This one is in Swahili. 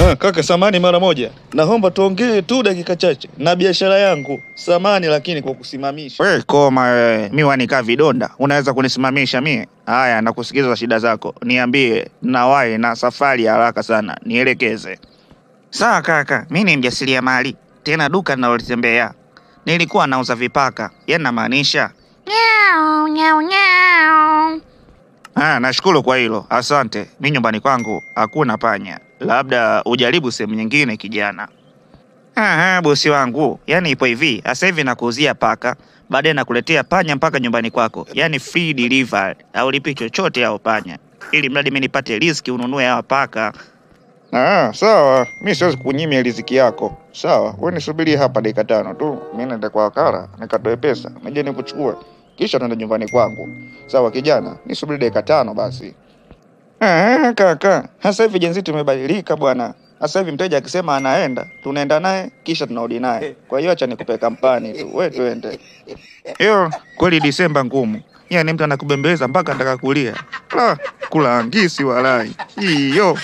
Kaka samani mara moja. Naomba tuongee tu dakika chache na biashara yangu. Samani lakini kwa kusimamisha. Wewe koma wewe. Mimi wanika vidonda. Unaweza kunisimamisha mimi? Haya, nakusikiza shida zako. Niambie, nawahi na safari haraka sana. Nielekeze. Sawa kaka, mimi ni mjasiriamali. Tena duka ninalotembea. Nilikuwa nauza vipaka. Yanamaanisha Nyau, nyau, nyau. Nashukuru kwa hilo. Asante. Mimi nyumbani kwangu hakuna panya. Labda ujaribu sehemu nyingine kijana. Bosi wangu. Yaani ipo hivi, sasa hivi nakuuzia paka, baadaye nakuletea panya mpaka nyumbani kwako. Yaani free delivery. Haulipi chochote hao panya. Ili mradi mimi nipate riziki ununue hao paka. Sawa. Mimi siwezi kunyimia riziki yako. Sawa. Wewe nisubiri hapa dakika 5 tu. Mimi naenda kwa wakala, nikatoe pesa, nije nikuchukue. Kisha tuende nyumbani kwangu. Sawa kijana, nisubiri dakika 5 basi. Kaka, sasa hivi jenzi tumebadilika bwana. Sasa hivi mteja akisema anaenda, tunaenda naye kisha tunarudi naye. Kwa hiyo acha nikupe kampani tu, wewe twende. Kweli Disemba ngumu. Yaani mtu anakubembeleza mpaka anataka kulia. Kula angisi walai. Hiyo.